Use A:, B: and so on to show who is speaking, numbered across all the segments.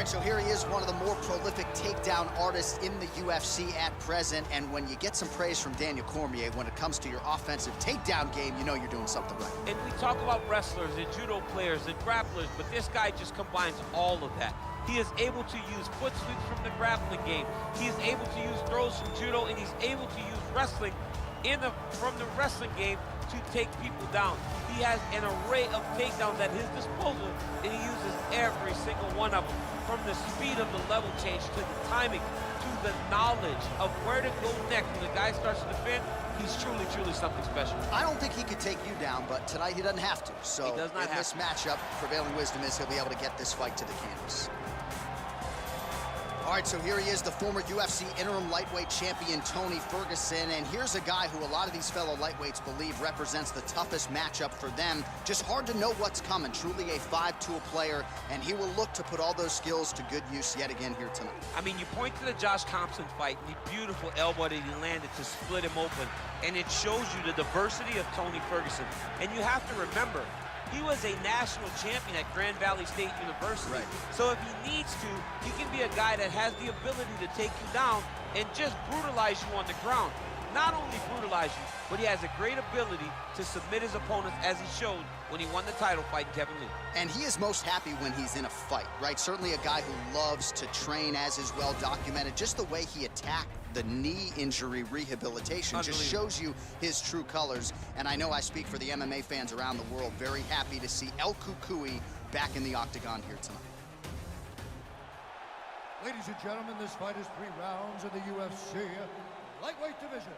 A: right, so here he is, one of the more prolific takedown artists in the UFC at present. And when you get some praise from Daniel Cormier, when it comes to your offensive takedown game, you know you're doing something right.
B: And we talk about wrestlers and judo players and grapplers, but this guy just combines all of that. He is able to use foot sweeps from the grappling game. He is able to use throws from judo, and he's able to use wrestling from the wrestling game to take people down. He has an array of takedowns at his disposal, and he uses every single one of them. From the speed of the level change, to the timing, to the knowledge of where to go next. When the guy starts to defend, he's truly, truly something special.
A: I don't think he could take you down, but tonight he doesn't have to. So
B: he does not
A: in this matchup, prevailing wisdom is he'll be able to get this fight to the canvas. All right, so here he is, the former UFC interim lightweight champion, Tony Ferguson. And here's a guy who a lot of these fellow lightweights believe represents the toughest matchup for them. Just hard to know what's coming. Truly a five-tool player, and he will look to put all those skills to good use yet again here tonight.
B: I mean, you point to the Josh Thompson fight, and the beautiful elbow that he landed to split him open, and it shows you the diversity of Tony Ferguson. And you have to remember, he was a national champion at Grand Valley State University.
A: Right.
B: So if he needs to, he can be a guy that has the ability to take you down and just brutalize you on the ground. Not only brutalize you, but he has a great ability to submit his opponents, as he showed when he won the title fight in Kevin Lee.
A: And he is most happy when he's in a fight, right? Certainly a guy who loves to train, as is well documented. Just the way he attacked the knee injury rehabilitation just shows you his true colors. And I know I speak for the MMA fans around the world, very happy to see El Cucuy back in the octagon here tonight.
C: Ladies and gentlemen, this fight is 3 rounds in the UFC lightweight division.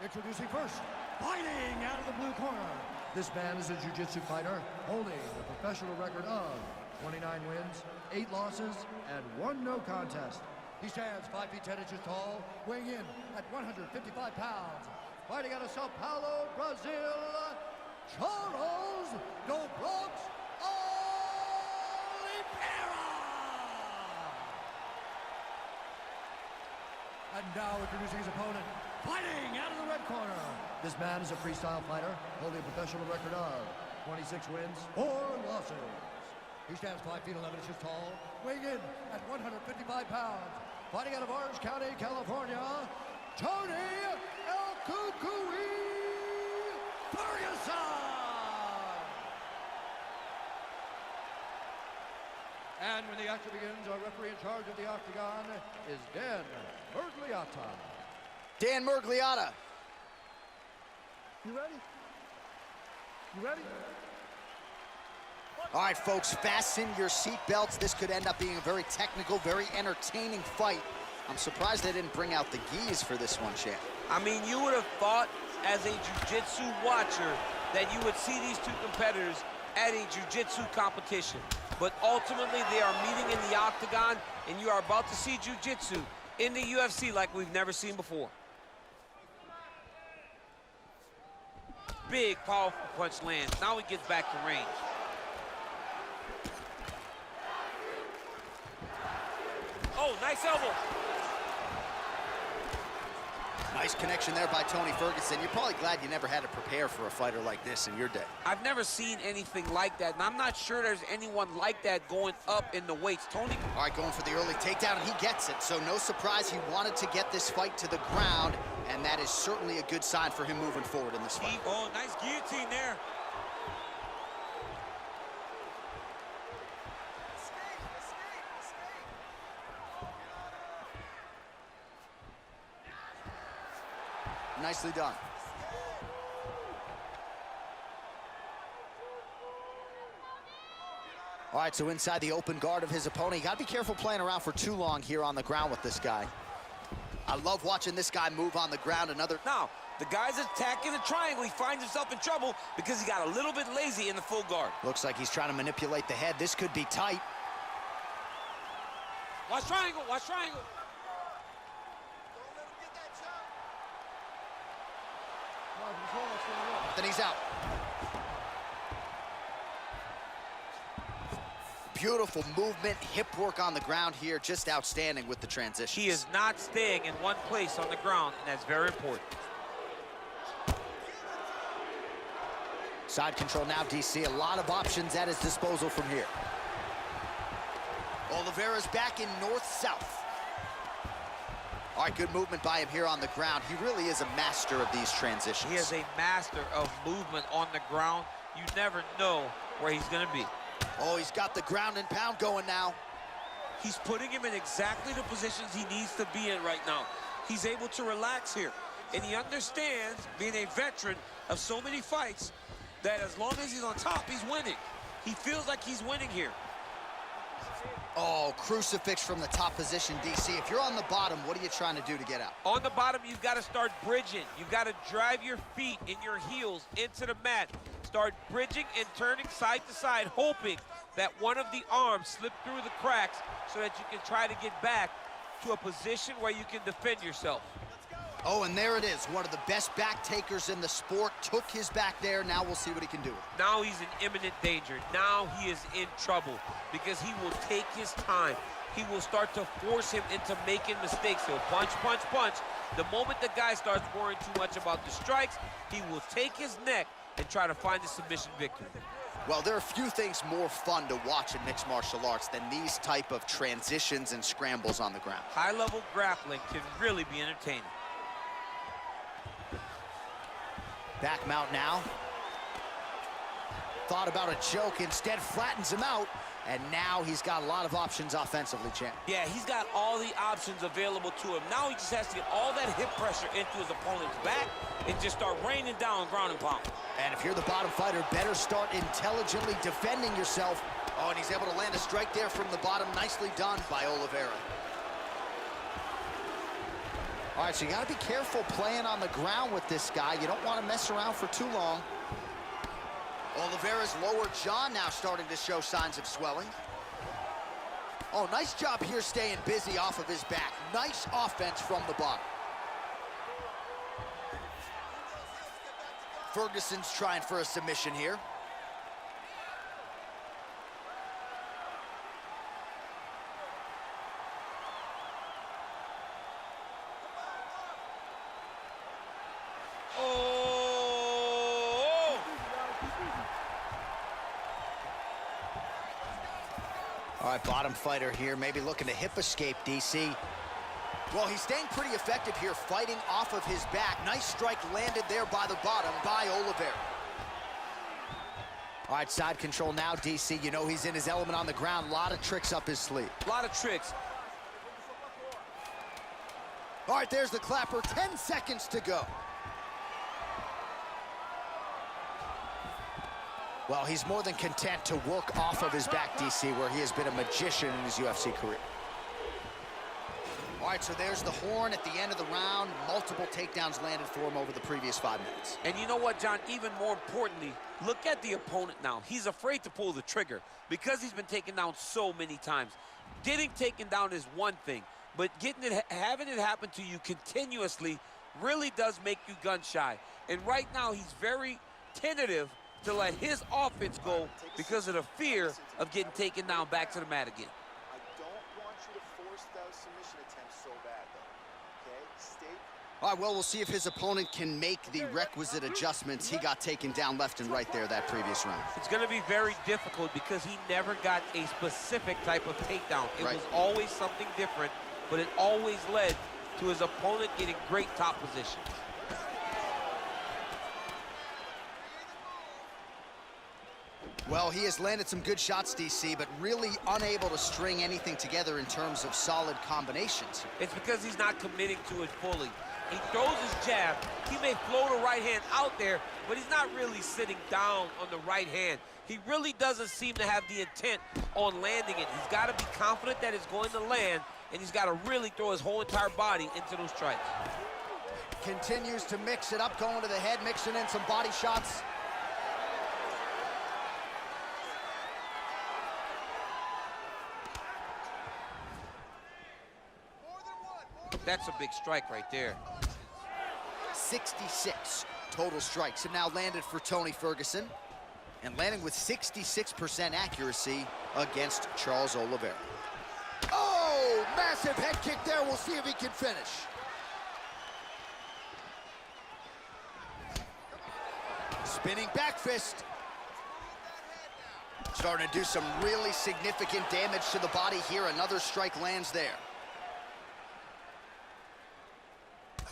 C: Introducing first, fighting out of the blue corner. This man is a jiu-jitsu fighter holding a professional record of 29 wins, 8 losses, and 1 no contest. He stands 5 feet 10 inches tall, weighing in at 155 pounds. Fighting out of Sao Paulo, Brazil, Charles Dobrox Oliveira. And now introducing his opponent, fighting out of the red corner. This man is a freestyle fighter, holding a professional record of 26 wins, 4 losses. He stands 5 feet 11 inches tall, weighing in at 155 pounds. Fighting out of Orange County, California, Tony El Cucuy Ferguson. And when the action begins, our referee in charge of the octagon is Dan Mergliata.
A: Dan Mergliata.
C: You ready? You ready?
A: All right, folks, fasten your seatbelts. This could end up being a very technical, very entertaining fight. I'm surprised they didn't bring out the gis for this one, champ.
B: I mean, you would have thought as a jiu-jitsu watcher that you would see these two competitors at a jiu-jitsu competition. But ultimately, they are meeting in the octagon, and you are about to see jiu-jitsu in the UFC like we've never seen before. Big, powerful punch lands. Now he gets back to range. Oh, nice elbow.
A: Nice connection there by Tony Ferguson. You're probably glad you never had to prepare for a fighter like this in your day.
B: I've never seen anything like that, and I'm not sure there's anyone like that going up in the weights. Tony.
A: All right, going for the early takedown, and he gets it. So no surprise, he wanted to get this fight to the ground, and that is certainly a good sign for him moving forward in this fight.
B: Oh, nice guillotine there.
A: Nicely done. All right, so inside the open guard of his opponent. You got to be careful playing around for too long here on the ground with this guy. I love watching this guy move on the ground.
B: Now, the guy's attacking the triangle. He finds himself in trouble because he got a little bit lazy in the full guard.
A: Looks like he's trying to manipulate the head. This could be tight.
B: Watch triangle, watch triangle.
A: Then he's out. Beautiful movement, hip work on the ground here, just outstanding with the transition.
B: He is not staying in one place on the ground, and that's very important.
A: Side control now, DC. A lot of options at his disposal from here. Oliveira's back in north-south. All right, good movement by him here on the ground. He really is a master of these transitions.
B: He is a master of movement on the ground. You never know where he's gonna be.
A: Oh, he's got the ground and pound going now.
D: He's putting him in exactly the positions he needs to be in right now. He's able to relax here. And he understands, being a veteran of so many fights, that as long as he's on top, he's winning. He feels like he's winning here.
A: Oh, crucifix from the top position, DC. If you're on the bottom, what are you trying to do to get out?
B: On the bottom, you've got to start bridging. You've got to drive your feet and your heels into the mat. Start bridging and turning side to side, hoping that one of the arms slip through the cracks so that you can try to get back to a position where you can defend yourself.
A: Oh, and there it is. One of the best back takers in the sport. Took his back there. Now we'll see what he can do.
B: Now he's in imminent danger. Now he is in trouble because he will take his time. He will start to force him into making mistakes. He'll punch, punch, punch. The moment the guy starts worrying too much about the strikes, he will take his neck and try to find the submission victory.
A: Well, there are few things more fun to watch in mixed martial arts than these type of transitions and scrambles on the ground.
B: High-level grappling can really be entertaining.
A: Back mount now. Thought about a joke, instead flattens him out, and now he's got a lot of options offensively, champ.
D: Yeah, he's got all the options available to him. Now he just has to get all that hip pressure into his opponent's back and just start raining down ground and pound.
A: And if you're the bottom fighter, better start intelligently defending yourself. Oh, and he's able to land a strike there from the bottom. Nicely done by Oliveira. All right, so you got to be careful playing on the ground with this guy. You don't want to mess around for too long. Oliveira's lower jaw now starting to show signs of swelling. Oh, nice job here staying busy off of his back. Nice offense from the bottom. Ferguson's trying for a submission here. All right, bottom fighter here, maybe looking to hip escape, DC. Well, he's staying pretty effective here, fighting off of his back. Nice strike landed there by the bottom by Oliveira. All right, side control now, DC. You know he's in his element on the ground. A lot of tricks up his sleeve.
D: A lot of tricks.
A: All right, there's the clapper. 10 seconds to go. Well, he's more than content to work off of his back, DC, where he has been a magician in his UFC career. All right, so there's the horn at the end of the round. Multiple takedowns landed for him over the previous 5 minutes.
D: And you know what, John? Even more importantly, look at the opponent now. He's afraid to pull the trigger because he's been taken down so many times. Getting taken down is one thing, but having it happen to you continuously really does make you gun shy. And right now, he's very tentative to let his offense go because of the fear of getting taken down back to the mat again.
E: I don't want you to force those submission attempts so bad, though. Okay? Stay.
A: All right, well, we'll see if his opponent can make the requisite adjustments. He got taken down left and right there that previous round.
B: It's going to be very difficult because he never got a specific type of takedown. It was always something different, but it always led to his opponent getting great top position.
A: Well, he has landed some good shots, DC, but really unable to string anything together in terms of solid combinations.
B: It's because he's not committing to it fully. He throws his jab. He may float a right hand out there, but he's not really sitting down on the right hand. He really doesn't seem to have the intent on landing it. He's got to be confident that it's going to land, and he's got to really throw his whole entire body into those strikes.
A: Continues to mix it up, going to the head, mixing in some body shots.
B: That's a big strike right there.
A: 66 total strikes have now landed for Tony Ferguson, and landing with 66% accuracy against Charles Oliveira. Oh, massive head kick there. We'll see if he can finish. Spinning back fist. Starting to do some really significant damage to the body here. Another strike lands there.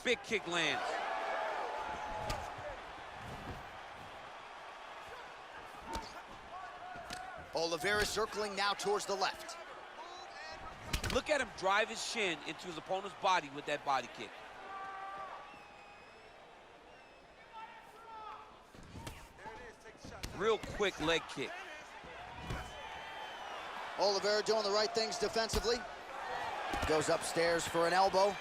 D: Big kick lands.
A: Oliveira circling now towards the left.
D: Look at him drive his shin into his opponent's body with that body kick. Real quick leg kick.
A: Oliveira doing the right things defensively. Goes upstairs for an elbow.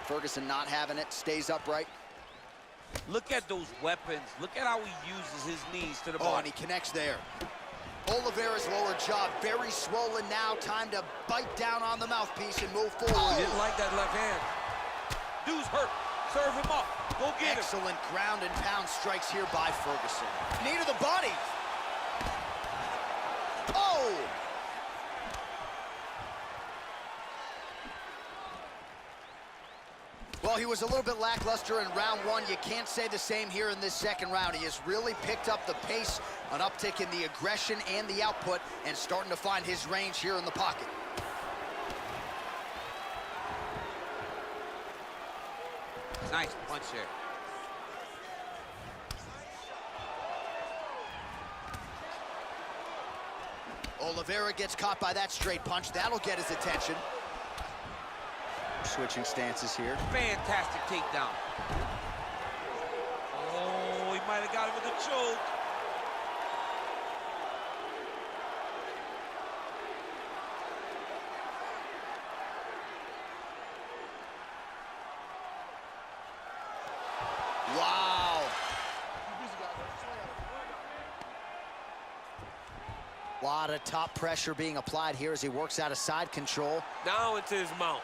A: Ferguson not having it, stays upright.
D: Look at those weapons. Look at how he uses his knees to the body.
A: Oh, and he connects there. Oliveira's lower jaw very swollen now. Time to bite down on the mouthpiece and move forward.
D: Oh, he didn't like that left hand. Dude's hurt. Serve him up. Go get him.
A: Excellent ground and pound strikes here by Ferguson. Knee to the body. Oh! Well, he was a little bit lackluster in round one. You can't say the same here in this second round. He has really picked up the pace, an uptick in the aggression and the output, and starting to find his range here in the pocket.
D: Nice punch there.
A: Oliveira gets caught by that straight punch. That'll get his attention. Switching stances here.
D: Fantastic takedown. Oh, he might have got him with a choke.
A: Wow. A lot of top pressure being applied here as he works out of side control.
D: Now into his mount.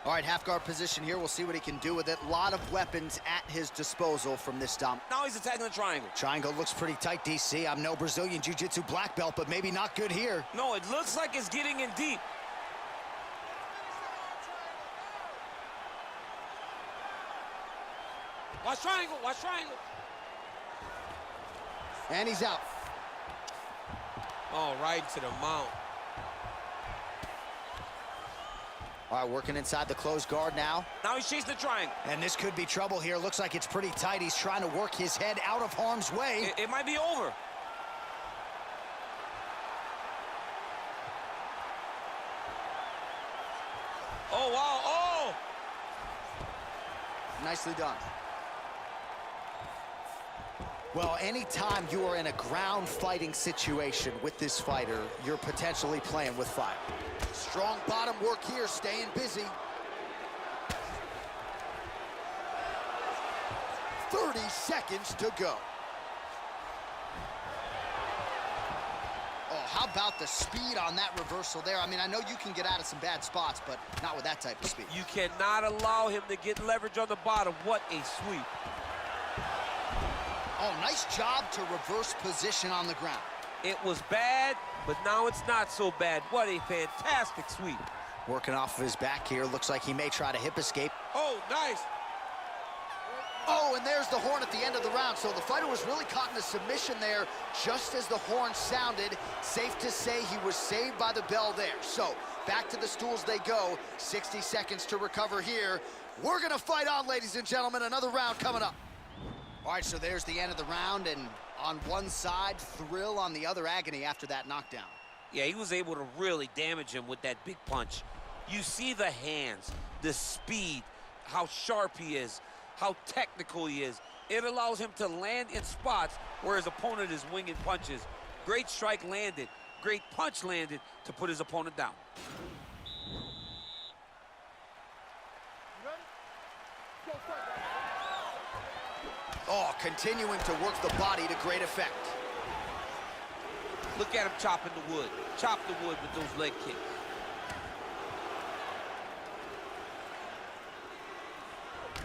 A: All right, half guard position here. We'll see what he can do with it. A lot of weapons at his disposal from this stomp.
D: Now he's attacking the triangle.
A: Triangle looks pretty tight, DC. I'm no Brazilian Jiu-Jitsu black belt, but maybe not good here.
D: No, it looks like it's getting in deep. Watch triangle, watch triangle.
A: And he's out.
D: Oh, right into the mount.
A: All right, working inside the closed guard now.
D: Now he's chasing the triangle.
A: And this could be trouble here. Looks like it's pretty tight. He's trying to work his head out of harm's way.
D: It might be over. Oh, wow, oh!
A: Nicely done. Well, anytime you are in a ground fighting situation with this fighter, you're potentially playing with fire. Strong bottom work here, staying busy. 30 seconds to go. Oh, how about the speed on that reversal there? I mean, I know you can get out of some bad spots, but not with that type of speed.
D: You cannot allow him to get leverage on the bottom. What a sweep.
A: Oh, nice job to reverse position on the ground.
D: It was bad, but now it's not so bad. What a fantastic sweep.
A: Working off of his back here. Looks like he may try to hip escape.
D: Oh, nice.
A: Oh, and there's the horn at the end of the round. So the fighter was really caught in a submission there just as the horn sounded. Safe to say he was saved by the bell there. So back to the stools they go. 60 seconds to recover here. We're going to fight on, ladies and gentlemen. Another round coming up. All right, so there's the end of the round, and on one side, thrill, on the other, agony after that knockdown.
D: Yeah, he was able to really damage him with that big punch. You see the hands, the speed, how sharp he is, how technical he is. It allows him to land in spots where his opponent is winging punches. Great strike landed, great punch landed to put his opponent down.
A: Oh, continuing to work the body to great effect.
D: Look at him chopping the wood. Chop the wood with those leg kicks.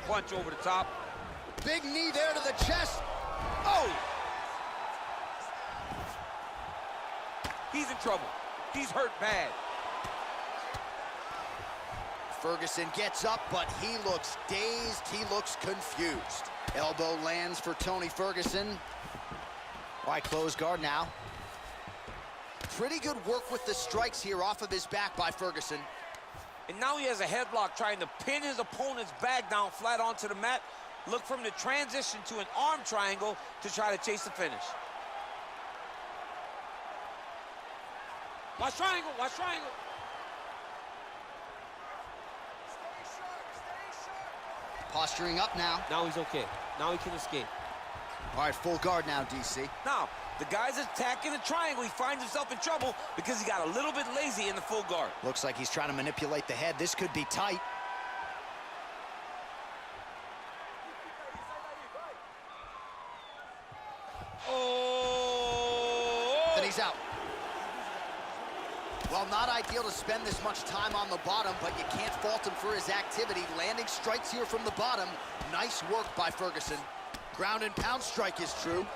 D: Punch over the top.
A: Big knee there to the chest. Oh!
D: He's in trouble. He's hurt bad.
A: Ferguson gets up, but he looks dazed. He looks confused. Elbow lands for Tony Ferguson. All right, close guard now. Pretty good work with the strikes here off of his back by Ferguson.
D: And now he has a headlock trying to pin his opponent's back down flat onto the mat. Look for him to transition to an arm triangle to try to chase the finish. Watch triangle, watch triangle.
A: Posturing up now.
B: Now he's okay. Now he can escape.
A: All right, full guard now, DC.
D: Now, the guy's attacking the triangle. He finds himself in trouble because he got a little bit lazy in the full guard.
A: Looks like he's trying to manipulate the head. This could be tight.
D: Oh!
A: And he's out. Well, not ideal to spend this much time on the bottom, but you can't fault him for his activity. Landing strikes here from the bottom. Nice work by Ferguson. Ground and pound strike is true.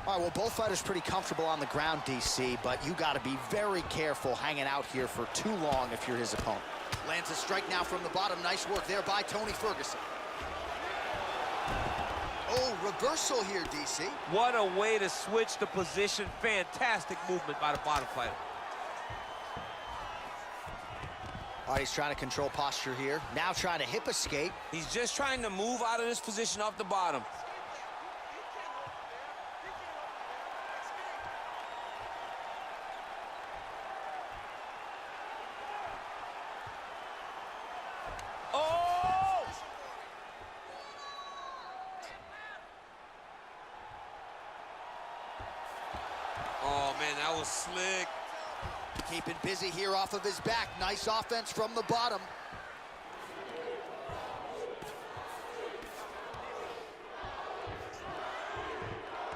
A: All right, well, both fighters pretty comfortable on the ground, DC, but you got to be very careful hanging out here for too long if you're his opponent. Lands a strike now from the bottom. Nice work there by Tony Ferguson. Oh, reversal here, DC.
B: What a way to switch the position. Fantastic movement by the bottom fighter.
A: All right, he's trying to control posture here. Now trying to hip escape.
D: He's just trying to move out of this position off the bottom. Oh! Oh, man, that was slick.
A: Keeping busy here off of his back. Nice offense from the bottom.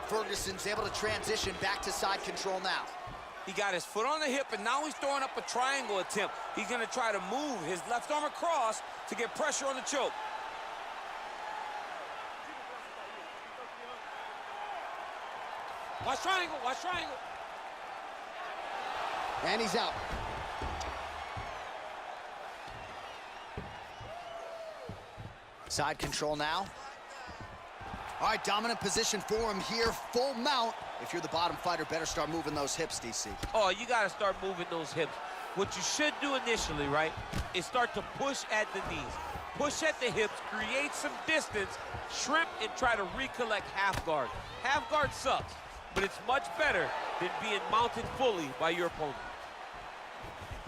A: Ferguson's able to transition back to side control now.
D: He got his foot on the hip, and now he's throwing up a triangle attempt. He's going to try to move his left arm across to get pressure on the choke. Watch triangle, watch triangle.
A: And he's out. Side control now. All right, dominant position for him here. Full mount. If you're the bottom fighter, better start moving those hips, DC.
B: Oh, you got to start moving those hips. What you should do initially, right, is start to push at the knees. Push at the hips, create some distance, shrimp, and try to recollect half guard. Half guard sucks, but it's much better than being mounted fully by your opponent.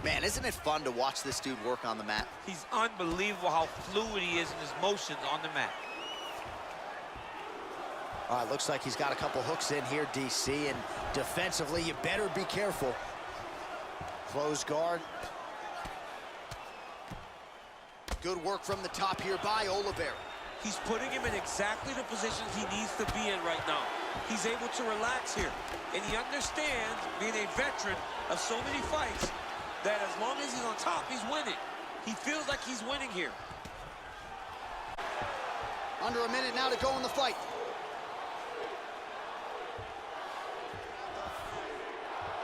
A: Man, isn't it fun to watch this dude work on the mat?
B: He's unbelievable how fluid he is in his motions on the mat.
A: All right, looks like he's got a couple hooks in here, DC, and defensively, you better be careful. Close guard. Good work from the top here by Oliveira.
D: He's putting him in exactly the positions he needs to be in right now. He's able to relax here, and he understands, being a veteran of so many fights, that as long as he's on top, he's winning. He feels like he's winning here.
A: Under a minute now to go in the fight.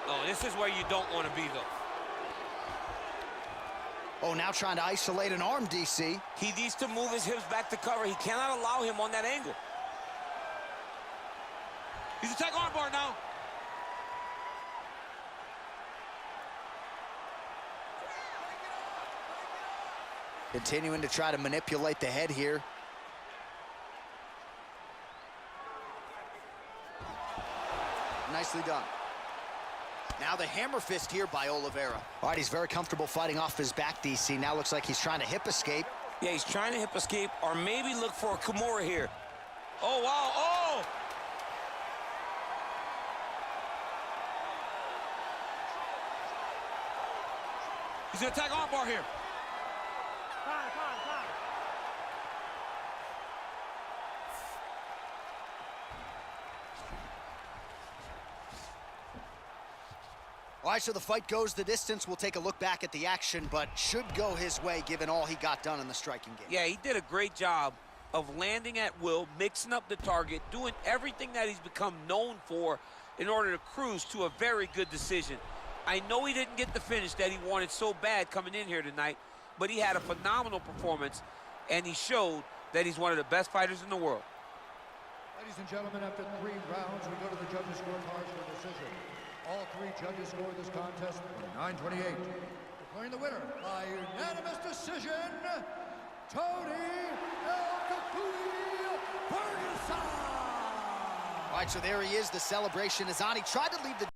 D: Oh, this is where you don't want to be, though.
A: Oh, now trying to isolate an arm, DC.
D: He needs to move his hips back to cover. He cannot allow him on that angle. He's attacking armbar now.
A: Continuing to try to manipulate the head here. Nicely done. Now the hammer fist here by Oliveira. All right, he's very comfortable fighting off his back, DC. Now looks like he's trying to hip escape.
D: Yeah, he's trying to hip escape or maybe look for a Kimura here. Oh, wow. Oh! He's going to attack armbar here.
A: All right, so the fight goes the distance. We'll take a look back at the action, but should go his way given all he got done in the striking game.
D: Yeah, he did a great job of landing at will, mixing up the target, doing everything that he's become known for in order to cruise to a very good decision. I know he didn't get the finish that he wanted so bad coming in here tonight, but he had a phenomenal performance, and he showed that he's one of the best fighters in the world.
C: Ladies and gentlemen, after 3 rounds, we go to the judges' scorecards for decision. All 3 judges scored this contest 9-28. Declaring the winner by unanimous decision, Tony Ferguson!
A: All right, so there he is. The celebration is on. He tried to leave the